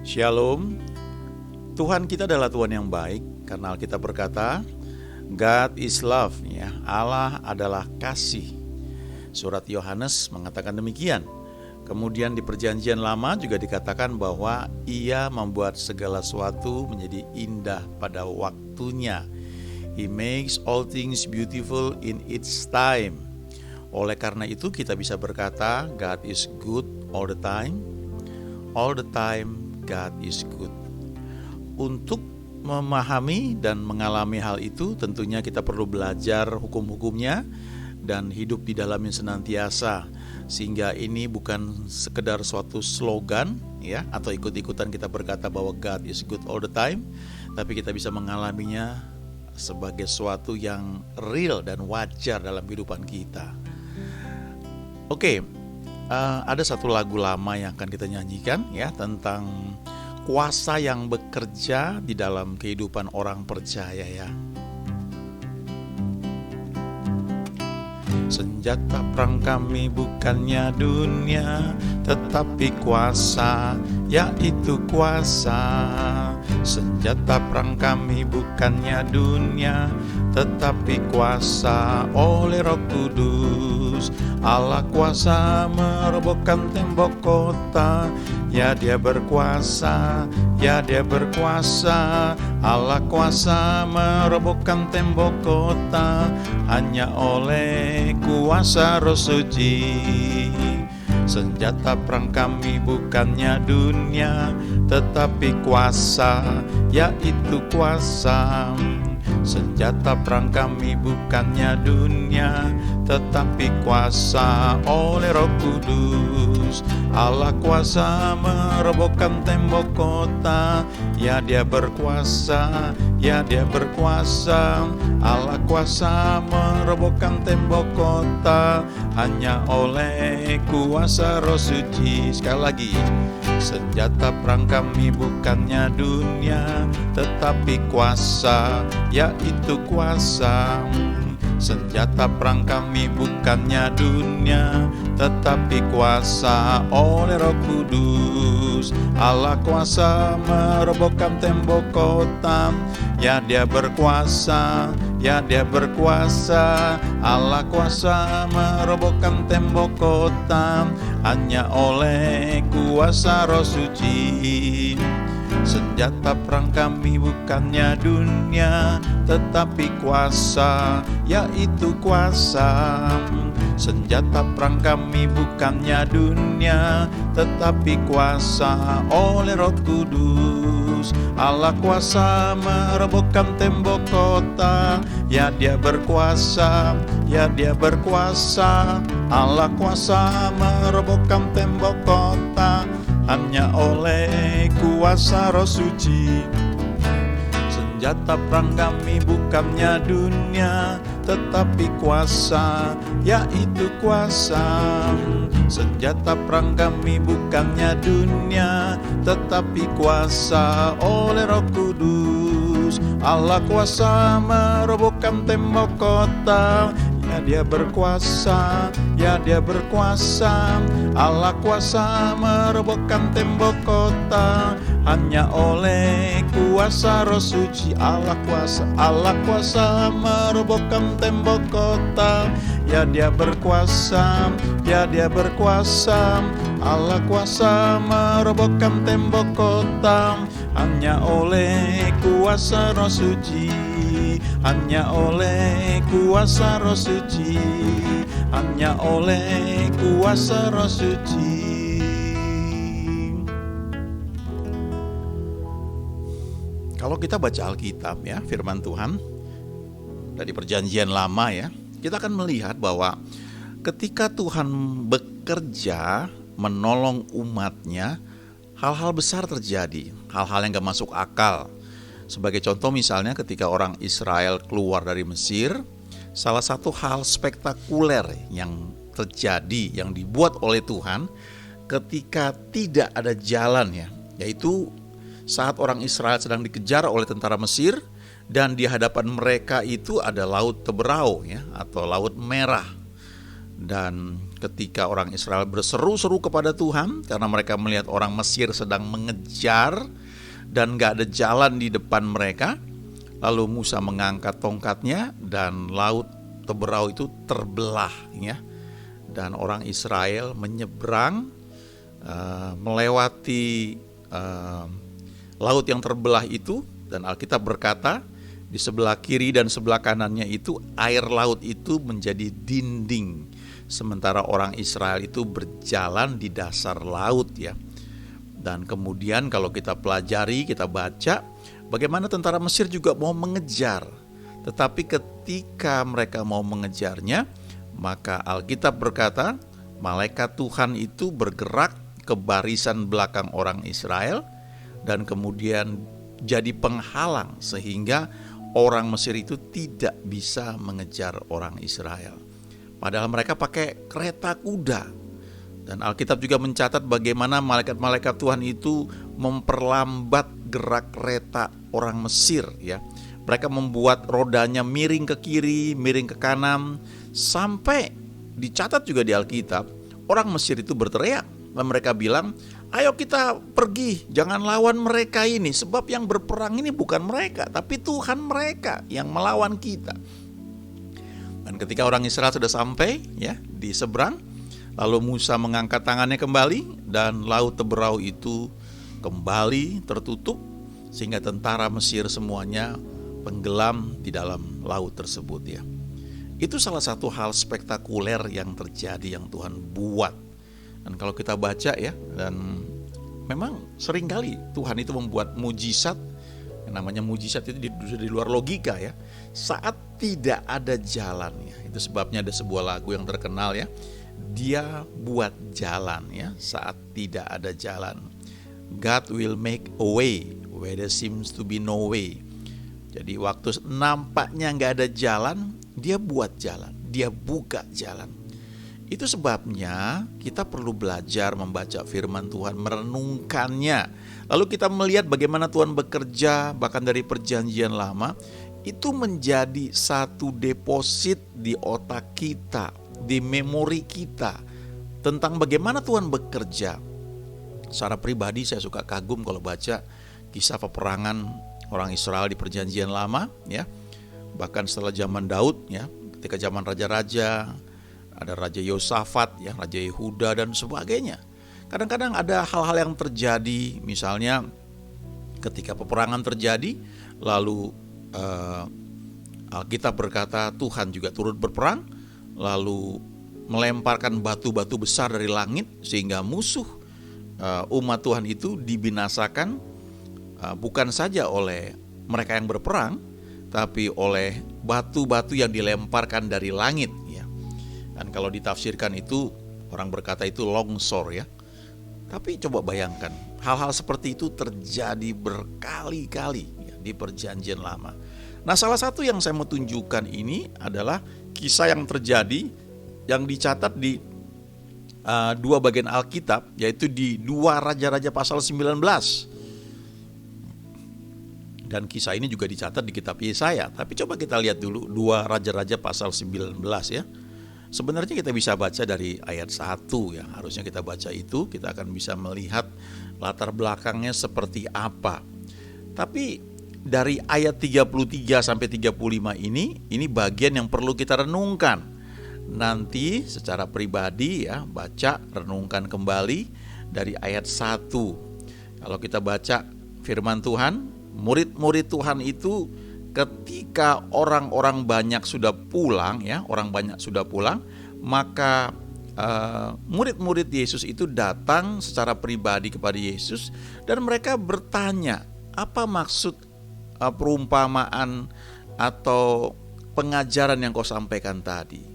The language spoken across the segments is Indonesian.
Shalom, Tuhan kita adalah Tuhan yang baik karena Alkitab berkata, God is love, ya. Allah adalah kasih. Surat Yohanes mengatakan demikian. Kemudian di Perjanjian Lama juga dikatakan bahwa Ia membuat segala sesuatu menjadi indah pada waktunya. He makes all things beautiful in its time. Oleh karena itu kita bisa berkata, God is good all the time. All the time God is good. Untuk memahami dan mengalami hal itu, tentunya kita perlu belajar hukum-hukumnya dan hidup di dalamnya senantiasa. Sehingga ini bukan sekedar suatu slogan, ya, atau ikut-ikutan kita berkata bahwa God is good all the time, tapi kita bisa mengalaminya sebagai suatu yang real dan wajar dalam kehidupan kita. Oke. Ada satu lagu lama yang akan kita nyanyikan, ya, tentang kuasa yang bekerja di dalam kehidupan orang percaya, ya. Senjata perang kami bukannya dunia, tetapi kuasa, yaitu kuasa. Senjata perang kami bukannya dunia, tetapi kuasa oleh Roh Kudus. Allah kuasa merobohkan tembok kota, ya Dia berkuasa, ya Dia berkuasa. Allah kuasa merobohkan tembok kota, hanya oleh kuasa Roh Suci. Senjata perang kami bukannya dunia, tetapi kuasa, yaitu kuasa. Senjata perang kami bukannya dunia, tetapi kuasa oleh Roh Kudus. Allah kuasa merobohkan tembok kota, ya Dia berkuasa, ya Dia berkuasa. Allah kuasa merobohkan tembok kota, hanya oleh kuasa Roh Suci. Sekali lagi, senjata perang kami bukannya dunia, tetapi kuasa, yaitu kuasa. Senjata perang kami bukannya dunia, tetapi kuasa oleh Roh Kudus. Allah kuasa merobohkan tembok kota, ya Dia berkuasa, ya Dia berkuasa. Allah kuasa merobohkan tembok kota, hanya oleh kuasa Roh Suci. Senjata perang kami bukannya dunia, tetapi kuasa, yaitu kuasa. Senjata perang kami bukannya dunia, tetapi kuasa oleh Roh Kudus. Allah kuasa merobohkan tembok kota, ya Dia berkuasa, ya Dia berkuasa. Allah kuasa merobohkan tembok kota, hanya oleh kuasa Roh Suci. Senjata perang kami bukannya dunia, tetapi kuasa, yaitu kuasa. Senjata perang kami bukannya dunia, tetapi kuasa oleh Roh Kudus. Allah kuasa merobohkan tembok kota, ya Dia berkuasa, ya Dia berkuasa. Allah kuasa merobohkan tembok kota, hanya oleh kuasa Roh Suci. Allah kuasa merobohkan tembok kota, ya Dia berkuasa, ya Dia berkuasa. Allah kuasa merobohkan tembok kota, hanya oleh kuasa Roh Suci. Hanya oleh kuasa Roh Suci, hanya oleh kuasa Roh Suci. Kalau kita baca Alkitab, ya, firman Tuhan dari Perjanjian Lama, ya, kita akan melihat bahwa ketika Tuhan bekerja menolong umatnya, hal-hal besar terjadi, hal-hal yang gak masuk akal. Sebagai contoh misalnya ketika orang Israel keluar dari Mesir, salah satu hal spektakuler yang terjadi, yang dibuat oleh Tuhan ketika tidak ada jalan, ya, yaitu saat orang Israel sedang dikejar oleh tentara Mesir dan di hadapan mereka itu ada laut Teberau, ya, atau laut merah. Dan ketika orang Israel berseru-seru kepada Tuhan karena mereka melihat orang Mesir sedang mengejar dan gak ada jalan di depan mereka. Lalu Musa mengangkat tongkatnya dan laut Teberau itu terbelah, ya. Dan orang Israel menyeberang melewati laut yang terbelah itu, dan Alkitab berkata di sebelah kiri dan sebelah kanannya itu air laut itu menjadi dinding, sementara orang Israel itu berjalan di dasar laut, ya. Dan kemudian kalau kita pelajari, kita baca bagaimana tentara Mesir juga mau mengejar. Tetapi ketika mereka mau mengejarnya, maka Alkitab berkata malaikat Tuhan itu bergerak ke barisan belakang orang Israel dan kemudian jadi penghalang sehingga orang Mesir itu tidak bisa mengejar orang Israel. Padahal mereka pakai kereta kuda. Dan Alkitab juga mencatat bagaimana malaikat-malaikat Tuhan itu memperlambat gerak kereta orang Mesir, ya. Mereka membuat rodanya miring ke kiri, miring ke kanan, sampai dicatat juga di Alkitab, orang Mesir itu berteriak dan mereka bilang, "Ayo kita pergi, jangan lawan mereka ini, sebab yang berperang ini bukan mereka, tapi Tuhan mereka yang melawan kita." Dan ketika orang Israel sudah sampai, ya, di seberang, lalu Musa mengangkat tangannya kembali dan laut Teberau itu kembali tertutup sehingga tentara Mesir semuanya tenggelam di dalam laut tersebut, ya. Itu salah satu hal spektakuler yang terjadi yang Tuhan buat. Dan kalau kita baca, ya, dan memang seringkali Tuhan itu membuat mujizat, yang namanya mujizat itu di luar logika, ya. Saat tidak ada jalannya. Itu sebabnya ada sebuah lagu yang terkenal, ya. Dia buat jalan, ya, saat tidak ada jalan. God will make a way where there seems to be no way. Jadi waktu nampaknya gak ada jalan, dia buat jalan, dia buka jalan. Itu sebabnya kita perlu belajar membaca firman Tuhan, merenungkannya. Lalu kita melihat bagaimana Tuhan bekerja bahkan dari perjanjian lama. Itu menjadi satu deposit di otak kita, di memori kita, tentang bagaimana Tuhan bekerja. Secara pribadi saya suka kagum kalau baca kisah peperangan orang Israel di perjanjian lama, ya. Bahkan setelah zaman Daud, ya, ketika zaman raja-raja, ada Raja Yosafat, ya, Raja Yehuda dan sebagainya. Kadang-kadang ada hal-hal yang terjadi, misalnya ketika peperangan terjadi, lalu Alkitab berkata Tuhan juga turut berperang, lalu melemparkan batu-batu besar dari langit sehingga musuh umat Tuhan itu dibinasakan, bukan saja oleh mereka yang berperang, tapi oleh batu-batu yang dilemparkan dari langit, ya. Dan kalau ditafsirkan itu, orang berkata itu longsor, ya. Tapi coba bayangkan, hal-hal seperti itu terjadi berkali-kali, ya, di perjanjian lama. Nah, salah satu yang saya mau tunjukkan ini adalah kisah yang terjadi yang dicatat di dua bagian Alkitab, yaitu di 2 Raja-Raja pasal 19. Dan kisah ini juga dicatat di kitab Yesaya. Tapi coba kita lihat dulu 2 Raja-Raja pasal 19, ya. Sebenarnya kita bisa baca dari ayat 1, ya. Harusnya kita baca itu, kita akan bisa melihat latar belakangnya seperti apa. Tapi dari ayat 33 sampai 35 ini bagian yang perlu kita renungkan. Nanti secara pribadi, ya, baca, renungkan kembali dari ayat 1. Kalau kita baca firman Tuhan, murid-murid Tuhan itu ketika orang-orang banyak sudah pulang, ya, orang banyak sudah pulang, maka murid-murid Yesus itu datang secara pribadi kepada Yesus dan mereka bertanya, apa maksud perumpamaan atau pengajaran yang kau sampaikan tadi?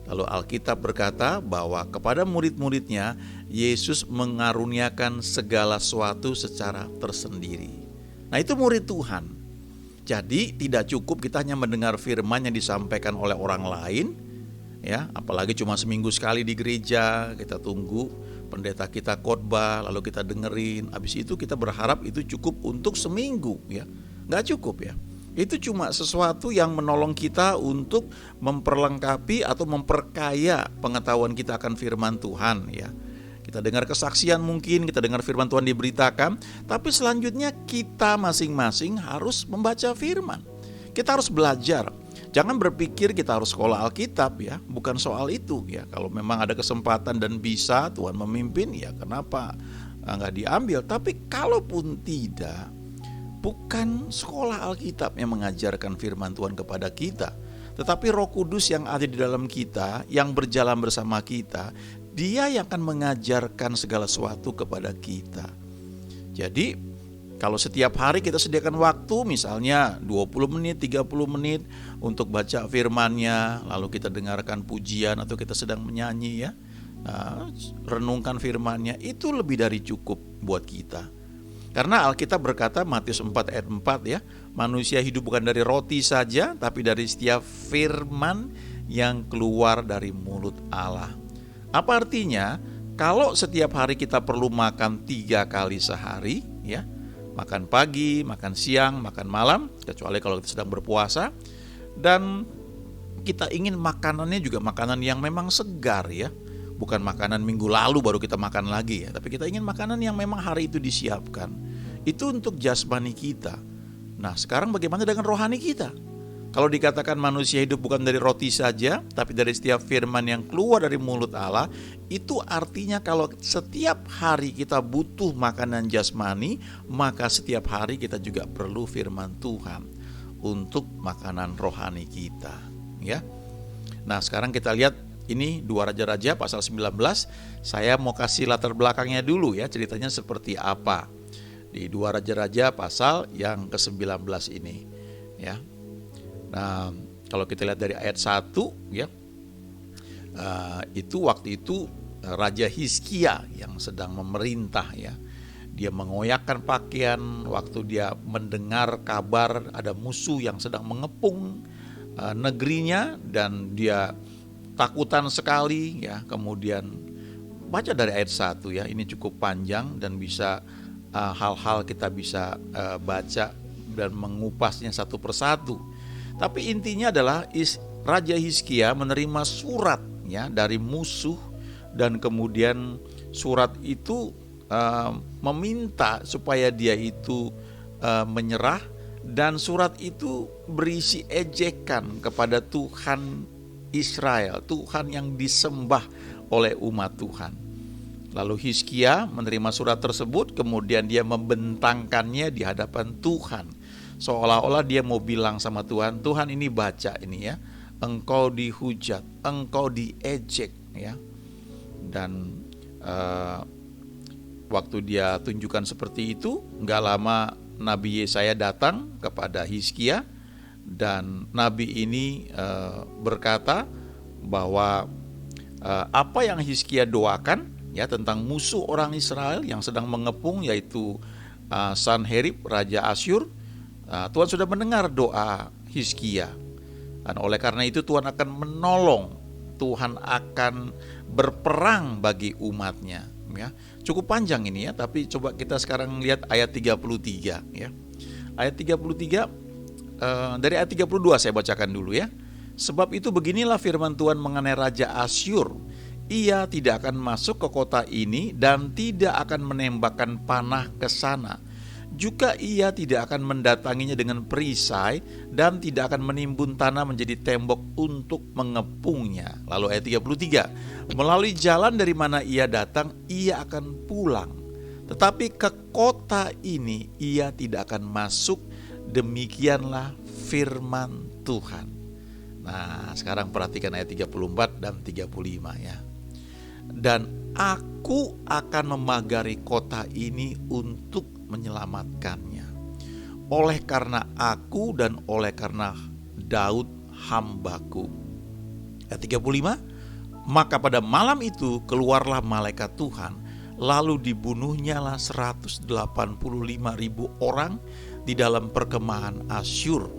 Lalu Alkitab berkata bahwa kepada murid-muridnya Yesus mengaruniakan segala sesuatu secara tersendiri. Nah, itu murid Tuhan. Jadi tidak cukup kita hanya mendengar firman yang disampaikan oleh orang lain, ya, apalagi cuma seminggu sekali di gereja, kita tunggu pendeta kita khotbah lalu kita dengerin, habis itu kita berharap itu cukup untuk seminggu, ya. Nggak cukup, ya. Itu cuma sesuatu yang menolong kita untuk memperlengkapi atau memperkaya pengetahuan kita akan firman Tuhan ya. Kita dengar kesaksian mungkin, kita dengar firman Tuhan diberitakan, tapi selanjutnya kita masing-masing harus membaca firman. Kita harus belajar. Jangan berpikir kita harus sekolah Alkitab ya, bukan soal itu ya. Kalau memang ada kesempatan dan bisa Tuhan memimpin ya, kenapa nggak diambil? Tapi kalaupun tidak, bukan sekolah Alkitab yang mengajarkan firman Tuhan kepada kita, tetapi Roh Kudus yang ada di dalam kita, yang berjalan bersama kita, Dia yang akan mengajarkan segala sesuatu kepada kita. Jadi, kalau setiap hari kita sediakan waktu, misalnya 20 menit, 30 menit untuk baca firman-Nya, lalu kita dengarkan pujian atau kita sedang menyanyi ya, renungkan firman-Nya, itu lebih dari cukup buat kita. Karena Alkitab berkata, Matius 4 ayat 4 ya, manusia hidup bukan dari roti saja, tapi dari setiap firman yang keluar dari mulut Allah. Apa artinya? Kalau setiap hari kita perlu makan 3 kali sehari ya, makan pagi, makan siang, makan malam, kecuali kalau kita sedang berpuasa, dan kita ingin makanannya juga makanan yang memang segar ya, bukan makanan minggu lalu baru kita makan lagi ya, tapi kita ingin makanan yang memang hari itu disiapkan. Itu untuk jasmani kita. Nah, sekarang bagaimana dengan rohani kita? Kalau dikatakan manusia hidup bukan dari roti saja, tapi dari setiap firman yang keluar dari mulut Allah, itu artinya kalau setiap hari kita butuh makanan jasmani, maka setiap hari kita juga perlu firman Tuhan untuk makanan rohani kita, ya. Nah, sekarang kita lihat ini 2 Raja-Raja pasal 19. Saya mau kasih latar belakangnya dulu ya, ceritanya seperti apa. Di 2 Raja-Raja pasal yang ke-19 ini, ya. Nah, kalau kita lihat dari ayat 1 ya, itu waktu itu Raja Hizkia yang sedang memerintah ya. Dia mengoyakkan pakaian waktu dia mendengar kabar ada musuh yang sedang mengepung negerinya, dan dia takutan sekali ya. Kemudian baca dari ayat 1 ya, ini cukup panjang dan bisa hal-hal kita bisa baca dan mengupasnya satu persatu. Tapi intinya adalah Raja Hizkia menerima surat ya dari musuh, dan kemudian surat itu meminta supaya dia itu menyerah, dan surat itu berisi ejekan kepada Tuhan Israel, Tuhan yang disembah oleh umat Tuhan. Lalu Hizkia menerima surat tersebut, kemudian dia membentangkannya di hadapan Tuhan. Seolah-olah dia mau bilang sama Tuhan, Tuhan ini baca ini ya, engkau dihujat, engkau diejek ya. Dan waktu dia tunjukkan seperti itu, gak lama Nabi Yesaya datang kepada Hizkia, dan Nabi ini berkata bahwa apa yang Hizkia doakan ya tentang musuh orang Israel yang sedang mengepung, yaitu Sanherib Raja Asyur, Tuhan sudah mendengar doa Hizkia, dan oleh karena itu Tuhan akan menolong, Tuhan akan berperang bagi umatnya ya. Cukup panjang ini ya, tapi coba kita sekarang lihat ayat 33 ya. Ayat 33, dari ayat 32 saya bacakan dulu ya. Sebab itu beginilah firman Tuhan mengenai Raja Asyur, ia tidak akan masuk ke kota ini dan tidak akan menembakkan panah ke sana. Juga ia tidak akan mendatanginya dengan perisai, dan tidak akan menimbun tanah menjadi tembok untuk mengepungnya. Lalu ayat 33, melalui jalan dari mana ia datang, ia akan pulang. Tetapi ke kota ini ia tidak akan masuk. Demikianlah firman Tuhan. Nah, sekarang perhatikan ayat 34 dan 35 ya. Dan aku akan memagari kota ini untuk menyelamatkannya, oleh karena aku dan oleh karena Daud hambaku. Ayat 35, maka pada malam itu keluarlah malaikat Tuhan, lalu dibunuhnyalah 185.000 orang di dalam perkemahan Asyur.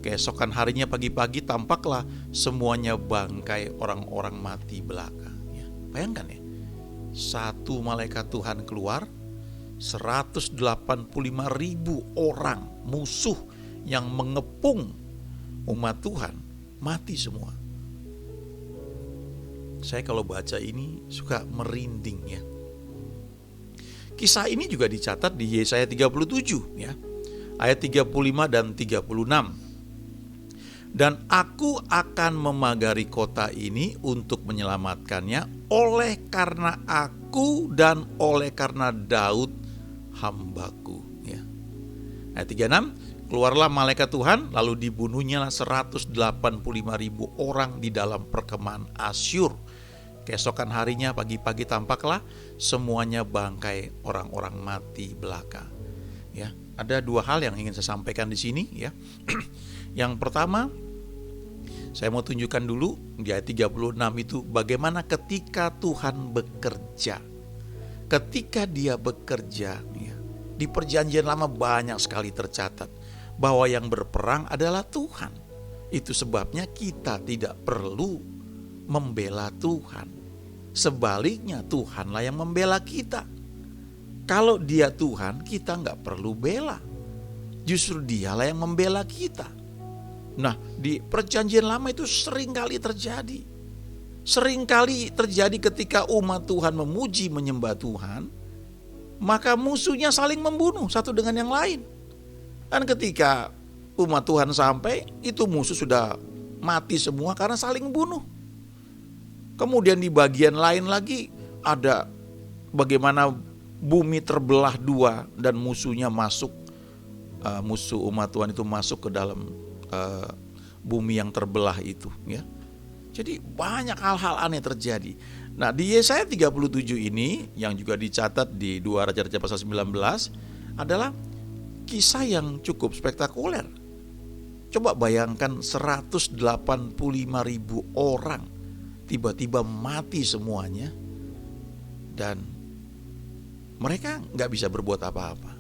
Keesokan harinya pagi-pagi tampaklah semuanya bangkai orang-orang mati belaka ya. Bayangkan ya, satu malaikat Tuhan keluar, 185.000 orang musuh yang mengepung umat Tuhan mati semua. Saya kalau baca ini suka merinding ya. Kisah ini juga dicatat di Yesaya 37 ya. Ayat 35 dan 36. Dan aku akan memagari kota ini untuk menyelamatkannya oleh karena aku dan oleh karena Daud hambaku ya. Ayat 36, keluarlah malaikat Tuhan lalu dibunuhnya 185.000 orang di dalam perkemahan Asyur. Keesokan harinya pagi-pagi tampaklah semuanya bangkai orang-orang mati belaka. Ya, ada dua hal yang ingin saya sampaikan di sini ya. Yang pertama, saya mau tunjukkan dulu di ayat 36 itu bagaimana ketika Tuhan bekerja. Ketika Dia bekerja ya, di Perjanjian Lama banyak sekali tercatat bahwa yang berperang adalah Tuhan. Itu sebabnya kita tidak perlu membela Tuhan. Sebaliknya Tuhanlah yang membela kita. Kalau Dia Tuhan, kita nggak perlu bela. Justru Dialah yang membela kita. Nah, di Perjanjian Lama itu sering kali terjadi. Sering kali terjadi ketika umat Tuhan memuji menyembah Tuhan, maka musuhnya saling membunuh satu dengan yang lain. Dan ketika umat Tuhan sampai, itu musuh sudah mati semua karena saling bunuh. Kemudian di bagian lain lagi ada bagaimana bumi terbelah dua dan musuhnya masuk, musuh umat Tuhan itu masuk ke dalam bumi yang terbelah itu ya. Jadi banyak hal-hal aneh terjadi. Nah, di Yesaya 37 ini yang juga dicatat di 2 Raja-Raja pasal 19 adalah kisah yang cukup spektakuler. Coba bayangkan 185.000 orang tiba-tiba mati semuanya dan mereka nggak bisa berbuat apa-apa.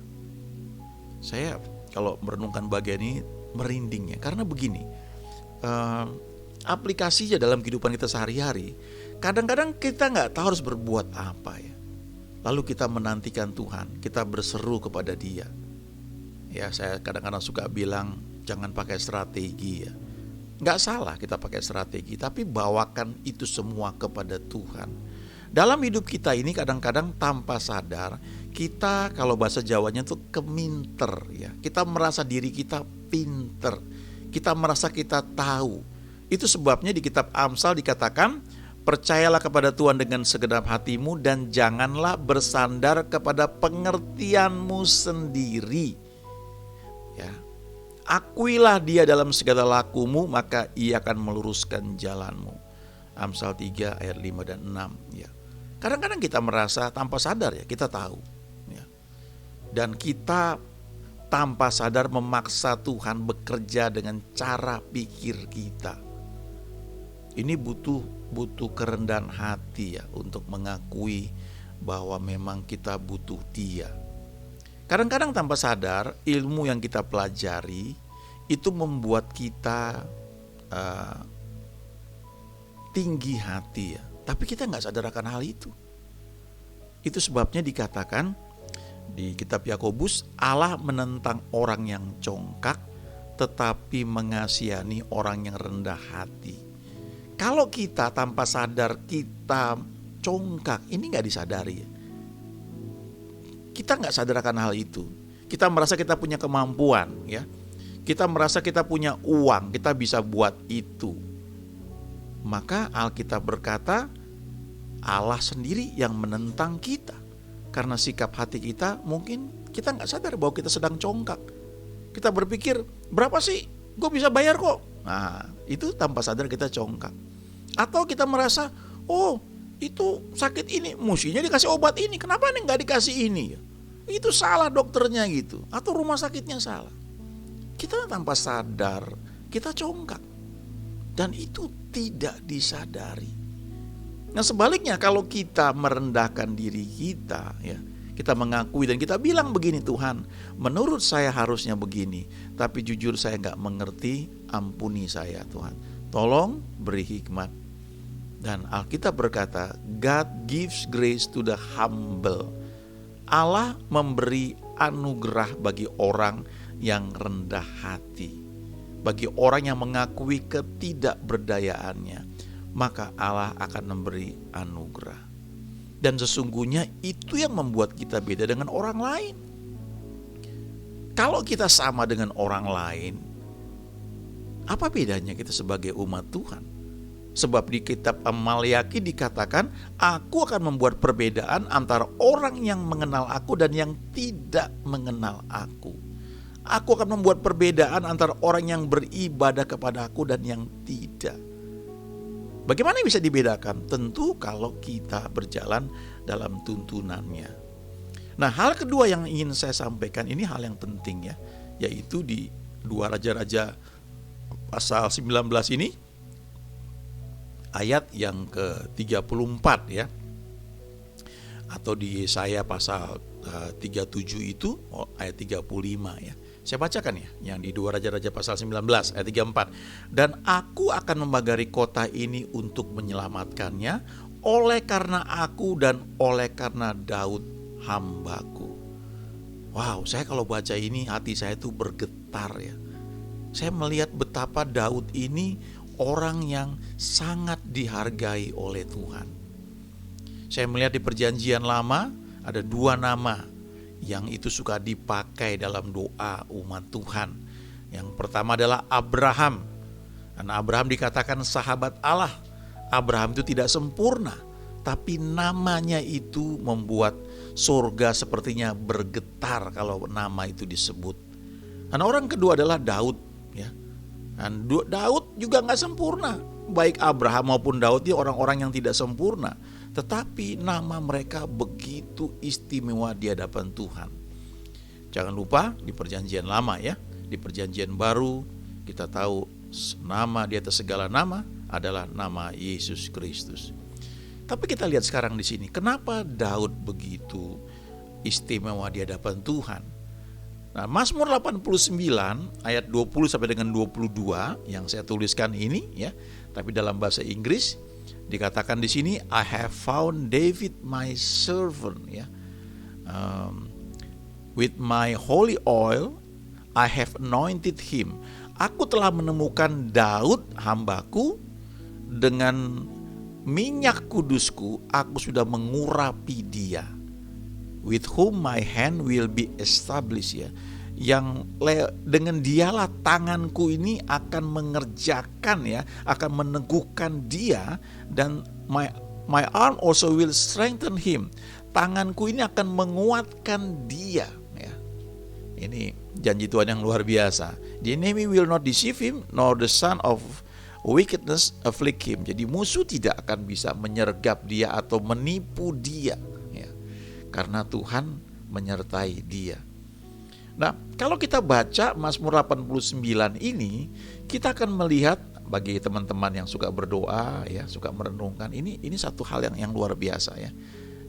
Saya kalau merenungkan bagian ini merinding ya, karena begini, aplikasinya dalam kehidupan kita sehari-hari, kadang-kadang kita nggak tahu harus berbuat apa ya. Lalu kita menantikan Tuhan, kita berseru kepada Dia. Ya, saya kadang-kadang suka bilang jangan pakai strategi ya. Nggak salah kita pakai strategi, tapi bawakan itu semua kepada Tuhan. Dalam hidup kita ini kadang-kadang tanpa sadar, kita kalau bahasa Jawanya itu keminter ya. Kita merasa diri kita pinter, kita merasa kita tahu. Itu sebabnya di kitab Amsal dikatakan, percayalah kepada Tuhan dengan segenap hatimu dan janganlah bersandar kepada pengertianmu sendiri. Ya. Akuilah Dia dalam segala lakumu, maka Ia akan meluruskan jalanmu. Amsal 3 ayat 5 dan 6 ya. Kadang-kadang kita merasa tanpa sadar ya, kita tahu ya. Dan kita tanpa sadar memaksa Tuhan bekerja dengan cara pikir kita. Ini butuh kerendahan hati ya untuk mengakui bahwa memang kita butuh Dia. Kadang-kadang tanpa sadar ilmu yang kita pelajari itu membuat kita tinggi hati ya. Tapi kita nggak sadar akan hal itu. Itu sebabnya dikatakan di kitab Yakobus, Allah menentang orang yang congkak tetapi mengasihani orang yang rendah hati. Kalau kita tanpa sadar kita congkak, ini nggak disadari ya. Kita nggak sadar akan hal itu. Kita merasa kita punya kemampuan ya. Kita merasa kita punya uang, kita bisa buat itu. Maka Alkitab berkata Allah sendiri yang menentang kita. Karena sikap hati kita mungkin kita nggak sadar bahwa kita sedang congkak. Kita berpikir berapa sih gue bisa bayar kok. Nah itu tanpa sadar kita congkak. Atau kita merasa oh itu sakit ini mestinya dikasih obat ini, kenapa nih nggak dikasih ini ya? Itu salah dokternya gitu, atau rumah sakitnya salah. Kita tanpa sadar kita congkak dan itu tidak disadari. Nah sebaliknya kalau kita merendahkan diri kita ya, kita mengakui dan kita bilang begini, Tuhan menurut saya harusnya begini, tapi jujur saya nggak mengerti, ampuni saya Tuhan, tolong beri hikmat. Dan Alkitab berkata God gives grace to the humble. Allah memberi anugerah bagi orang yang rendah hati. Bagi orang yang mengakui ketidakberdayaannya, maka Allah akan memberi anugerah. Dan sesungguhnya itu yang membuat kita beda dengan orang lain. Kalau kita sama dengan orang lain, apa bedanya kita sebagai umat Tuhan? Sebab di kitab Maliaki dikatakan, aku akan membuat perbedaan antara orang yang mengenal aku dan yang tidak mengenal aku. Aku akan membuat perbedaan antara orang yang beribadah kepada aku dan yang tidak. Bagaimana bisa dibedakan? Tentu kalau kita berjalan dalam tuntunannya. Nah, hal kedua yang ingin saya sampaikan ini hal yang penting ya, yaitu di 2 Raja-Raja pasal 19 ini ayat yang ke-34 ya. Atau di Yesaya pasal 37 itu ayat 35 ya. Saya bacakan ya, yang di 2 Raja-Raja pasal 19 ayat 34. Dan aku akan membagari kota ini untuk menyelamatkannya oleh karena aku dan oleh karena Daud hambaku. Wow, saya kalau baca ini hati saya itu bergetar ya. Saya melihat betapa Daud ini orang yang sangat dihargai oleh Tuhan. Saya melihat di perjanjian lama ada 2 nama yang itu suka dipakai dalam doa umat Tuhan. Yang pertama adalah Abraham. Karena Abraham dikatakan sahabat Allah. Abraham itu tidak sempurna, tapi namanya itu membuat surga sepertinya bergetar kalau nama itu disebut. Dan orang kedua adalah Daud ya. Dan Daud juga gak sempurna. Baik Abraham maupun Daud ini orang-orang yang tidak sempurna, tetapi nama mereka begitu istimewa di hadapan Tuhan. Jangan lupa di perjanjian lama ya, di perjanjian baru kita tahu nama di atas segala nama adalah nama Yesus Kristus. Tapi kita lihat sekarang di sini, kenapa Daud begitu istimewa di hadapan Tuhan? Nah, Mazmur 89 ayat 20 sampai dengan 22 yang saya tuliskan ini ya, tapi dalam bahasa Inggris dikatakan di sini, I have found David my servant ya. With my holy oil I have anointed him. Aku telah menemukan Daud hambaku, dengan minyak kudusku aku sudah mengurapi dia. With whom my hand will be established ya. Yang dengan dialah tanganku ini akan mengerjakan ya, akan meneguhkan dia, dan my arm also will strengthen him. Tanganku ini akan menguatkan dia ya. Ini janji Tuhan yang luar biasa. The enemy will not deceive him, nor the son of wickedness afflict him. Jadi musuh tidak akan bisa menyergap dia atau menipu dia ya. Karena Tuhan menyertai dia. Nah, kalau kita baca Mazmur 89 ini, kita akan melihat bagi teman-teman yang suka berdoa ya, suka merenungkan, ini satu hal yang luar biasa ya.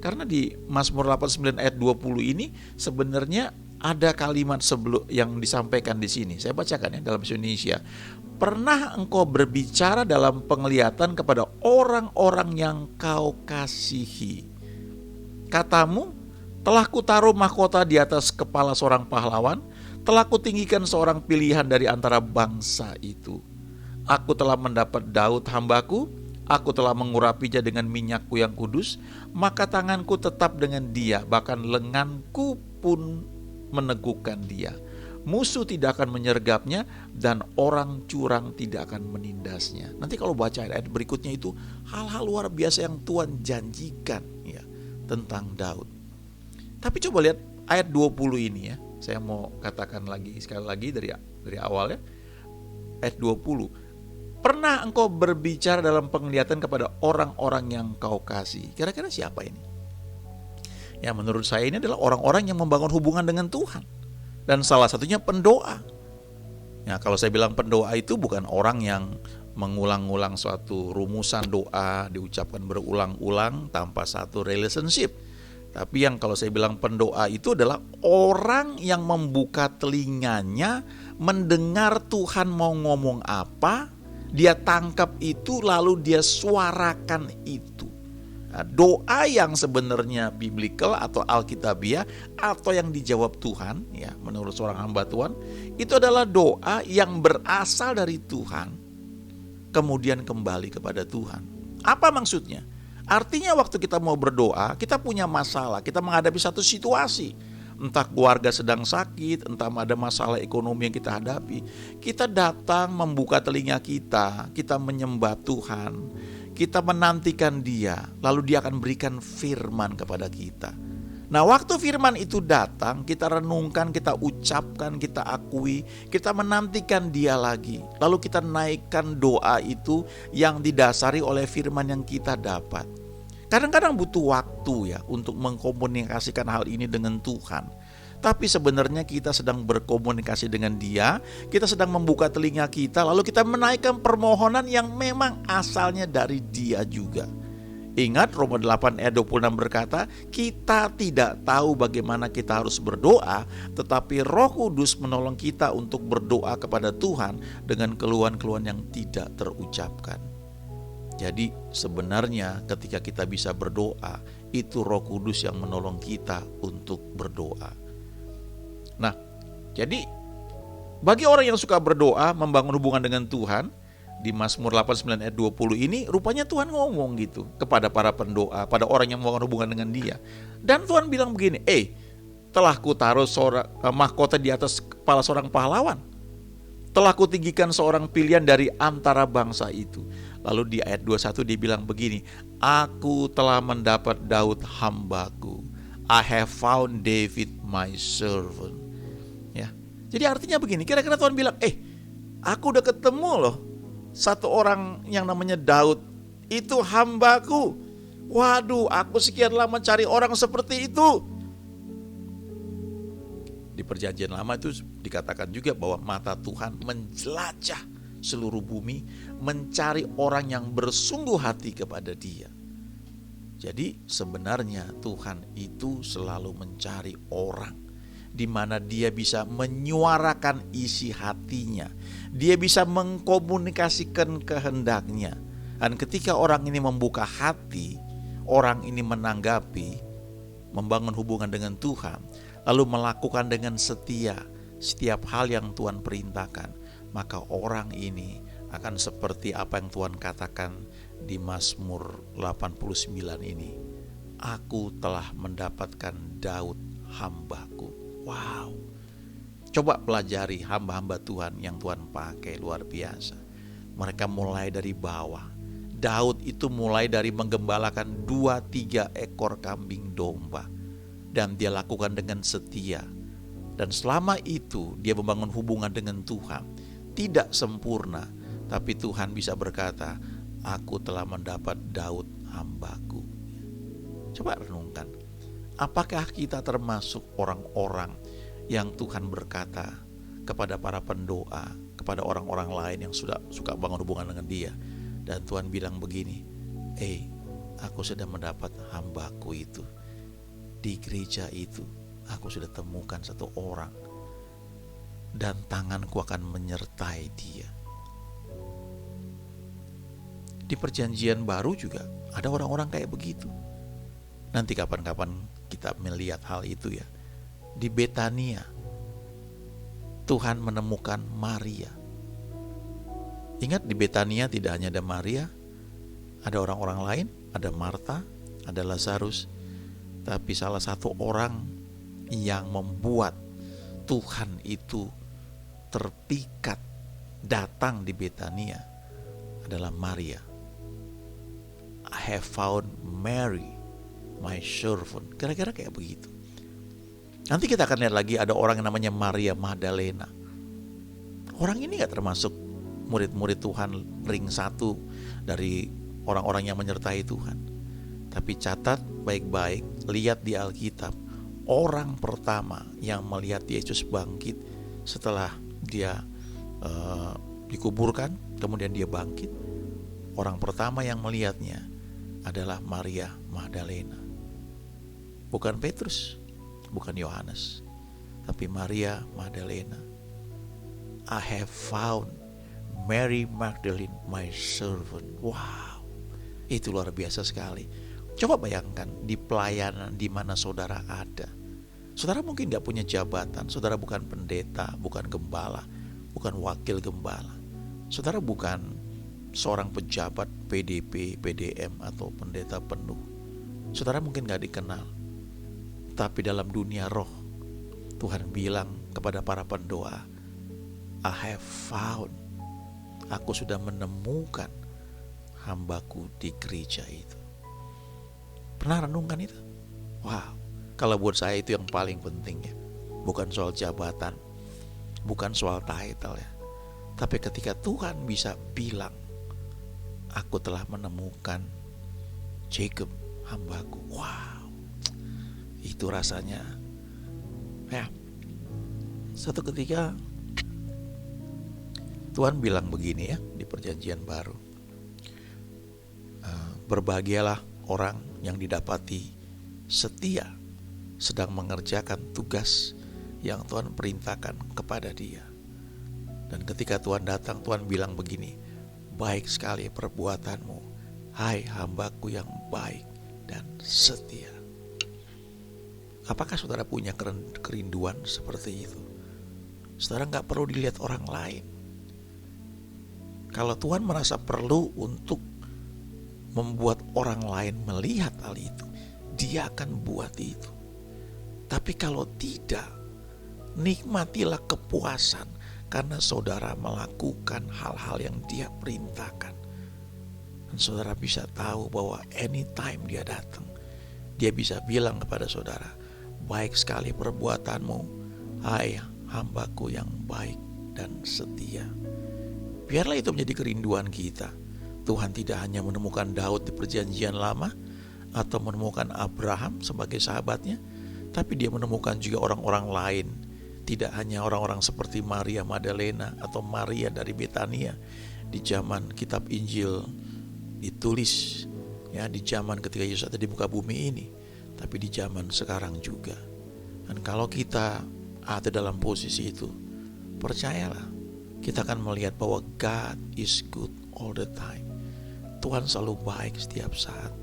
Karena di Mazmur 89 ayat 20 ini sebenarnya ada kalimat sebelum yang disampaikan di sini. Saya bacakan ya dalam bahasa Indonesia. Pernah engkau berbicara dalam penglihatan kepada orang-orang yang kau kasihi. Katamu, telah kutaruh mahkota di atas kepala seorang pahlawan, telah kutinggikan seorang pilihan dari antara bangsa itu. Aku telah mendapat Daud hambaku, aku telah mengurapinya dengan minyakku yang kudus, maka tanganku tetap dengan dia, bahkan lenganku pun meneguhkan dia. Musuh tidak akan menyergapnya dan orang curang tidak akan menindasnya. Nanti kalau baca ayat berikutnya itu hal-hal luar biasa yang Tuhan janjikan ya tentang Daud. Tapi coba lihat ayat 20 ini ya. Saya mau katakan lagi sekali lagi dari awal ya. Ayat 20. Pernah engkau berbicara dalam penglihatan kepada orang-orang yang kau kasih. Kira-kira siapa ini? Ya, menurut saya ini adalah orang-orang yang membangun hubungan dengan Tuhan. Dan salah satunya pendoa. Ya, kalau saya bilang pendoa itu bukan orang yang mengulang-ulang suatu rumusan doa diucapkan berulang-ulang tanpa satu relationship. Tapi yang kalau saya bilang pendoa itu adalah orang yang membuka telinganya, mendengar Tuhan mau ngomong apa, dia tangkap itu lalu dia suarakan itu. Nah, doa yang sebenarnya biblical atau alkitabiah atau yang dijawab Tuhan, ya, menurut seorang hamba Tuhan, itu adalah doa yang berasal dari Tuhan, kemudian kembali kepada Tuhan. Apa maksudnya? Artinya waktu kita mau berdoa, kita punya masalah, kita menghadapi satu situasi, entah keluarga sedang sakit, entah ada masalah ekonomi yang kita hadapi, kita datang membuka telinga kita menyembah Tuhan, kita menantikan Dia, lalu Dia akan berikan firman kepada kita. Nah, waktu firman itu datang, kita renungkan, kita ucapkan, kita akui, kita menantikan Dia lagi. Lalu kita naikkan doa itu yang didasari oleh firman yang kita dapat. Kadang-kadang butuh waktu ya untuk mengkomunikasikan hal ini dengan Tuhan. Tapi sebenarnya kita sedang berkomunikasi dengan Dia, kita sedang membuka telinga kita, lalu kita menaikkan permohonan yang memang asalnya dari Dia juga. Ingat Roma 8 ayat 26 berkata, kita tidak tahu bagaimana kita harus berdoa, tetapi Roh Kudus menolong kita untuk berdoa kepada Tuhan dengan keluhan-keluhan yang tidak terucapkan. Jadi sebenarnya ketika kita bisa berdoa, itu Roh Kudus yang menolong kita untuk berdoa. Nah, jadi bagi orang yang suka berdoa, membangun hubungan dengan Tuhan, di Mazmur 89 ayat 20 ini rupanya Tuhan ngomong gitu kepada para pendoa, pada orang yang membangun hubungan dengan Dia. Dan Tuhan bilang begini, telah kutaruh mahkota di atas kepala seorang pahlawan, telah kutinggikan seorang pilihan dari antara bangsa itu. Lalu di ayat 21 dia bilang begini, aku telah mendapat Daud hambaku, I have found David my servant. Ya, jadi artinya begini, kira-kira Tuhan bilang, aku udah ketemu loh satu orang yang namanya Daud, itu hambaku. Waduh, aku sekian lama cari orang seperti itu. Di perjanjian lama itu dikatakan juga bahwa mata Tuhan menjelajah seluruh bumi, mencari orang yang bersungguh hati kepada Dia. Jadi sebenarnya Tuhan itu selalu mencari orang di mana Dia bisa menyuarakan isi hatinya, Dia bisa mengkomunikasikan kehendaknya. Dan ketika orang ini membuka hati, orang ini menanggapi, membangun hubungan dengan Tuhan, lalu melakukan dengan setia setiap hal yang Tuhan perintahkan, maka orang ini akan seperti apa yang Tuhan katakan di Mazmur 89 ini, aku telah mendapatkan Daud hambaku. Wow, coba pelajari hamba-hamba Tuhan yang Tuhan pakai, luar biasa. Mereka mulai dari bawah. Daud itu mulai dari menggembalakan 2-3 ekor kambing domba, dan dia lakukan dengan setia. Dan selama itu dia membangun hubungan dengan Tuhan. Tidak sempurna, tapi Tuhan bisa berkata, aku telah mendapat Daud hambaku. Coba renungkan, apakah kita termasuk orang-orang yang Tuhan berkata kepada para pendoa, kepada orang-orang lain yang suka bangun hubungan dengan Dia, dan Tuhan bilang begini, aku sudah mendapat hambaku itu. Di gereja itu aku sudah temukan satu orang, dan tanganku akan menyertai dia. Di perjanjian baru juga ada orang-orang kayak begitu. Nanti kapan-kapan kita melihat hal itu ya. Di Betania Tuhan menemukan Maria. Ingat, di Betania tidak hanya ada Maria, ada orang-orang lain, ada Marta, ada Lazarus. Tapi salah satu orang yang membuat Tuhan itu terpikat datang di Betania adalah Maria. I have found Mary, my servant. Kira-kira kayak begitu. Nanti kita akan lihat lagi ada orang yang namanya Maria Magdalena. Orang ini gak termasuk murid-murid Tuhan ring 1 dari orang-orang yang menyertai Tuhan. Tapi catat baik-baik, lihat di Alkitab, orang pertama yang melihat Yesus bangkit setelah dia dikuburkan, kemudian dia bangkit, orang pertama yang melihatnya adalah Maria Magdalena. Bukan Petrus, bukan Yohanes, tapi Maria Magdalena. I have found Mary Magdalene my servant. Wow, itu luar biasa sekali. Coba bayangkan di pelayanan di mana saudara ada. Saudara mungkin gak punya jabatan. Saudara bukan pendeta, bukan gembala, bukan wakil gembala. Saudara bukan seorang pejabat PDP, PDM atau pendeta penuh. Saudara mungkin gak dikenal. Tapi dalam dunia roh, Tuhan bilang kepada para pendoa, I have found, aku sudah menemukan hambaku di gereja itu. Pernah renungkan itu? Wow, kalau buat saya itu yang paling penting ya. Bukan soal jabatan, bukan soal title ya. Tapi ketika Tuhan bisa bilang, aku telah menemukan Jacob hambaku. Wow, itu rasanya ya. Satu ketika Tuhan bilang begini ya di perjanjian baru, berbahagialah orang yang didapati setia sedang mengerjakan tugas yang Tuhan perintahkan kepada dia. Dan ketika Tuhan datang, Tuhan bilang begini, baik sekali perbuatanmu, hai hambaku yang baik dan setia. Apakah saudara punya kerinduan seperti itu? Saudara gak perlu dilihat orang lain. Kalau Tuhan merasa perlu untuk membuat orang lain melihat hal itu, Dia akan buat itu. Tapi kalau tidak, nikmatilah kepuasan karena saudara melakukan hal-hal yang Dia perintahkan. Dan saudara bisa tahu bahwa anytime Dia datang, Dia bisa bilang kepada saudara, baik sekali perbuatanmu, hai hambaku yang baik dan setia. Biarlah itu menjadi kerinduan kita. Tuhan tidak hanya menemukan Daud di perjanjian lama atau menemukan Abraham sebagai sahabatnya, tapi Dia menemukan juga orang-orang lain. Tidak hanya orang-orang seperti Maria Magdalena atau Maria dari Betania di zaman kitab Injil ditulis ya, di zaman ketika Yesus ada di muka bumi ini, tapi di zaman sekarang juga. Dan kalau kita ada dalam posisi itu, percayalah, kita akan melihat bahwa God is good all the time. Tuhan selalu baik setiap saat.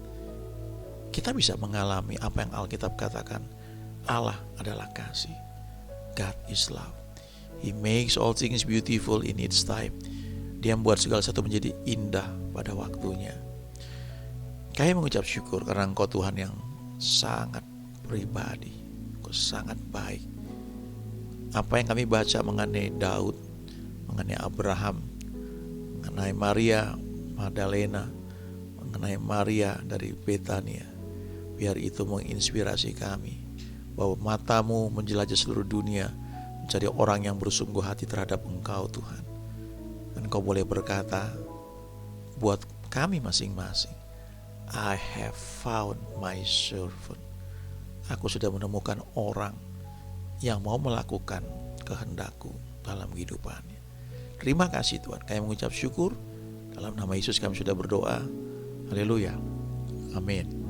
Kita bisa mengalami apa yang Alkitab katakan, Allah adalah kasih. God is love. He makes all things beautiful in its time. Dia membuat segala sesuatu menjadi indah pada waktunya. Kami mengucap syukur karena Engkau Tuhan yang sangat pribadi, Engkau sangat baik. Apa yang kami baca mengenai Daud, mengenai Abraham, mengenai Maria Magdalena, mengenai Maria dari Betania, biar itu menginspirasi kami bahwa matamu menjelajah seluruh dunia, mencari orang yang bersungguh hati terhadap Engkau Tuhan. Dan Engkau boleh berkata buat kami masing-masing, I have found my servant. Aku sudah menemukan orang yang mau melakukan kehendakku dalam kehidupannya. Terima kasih Tuhan. Kami mengucap syukur. Dalam nama Yesus kami sudah berdoa. Haleluya. Amin.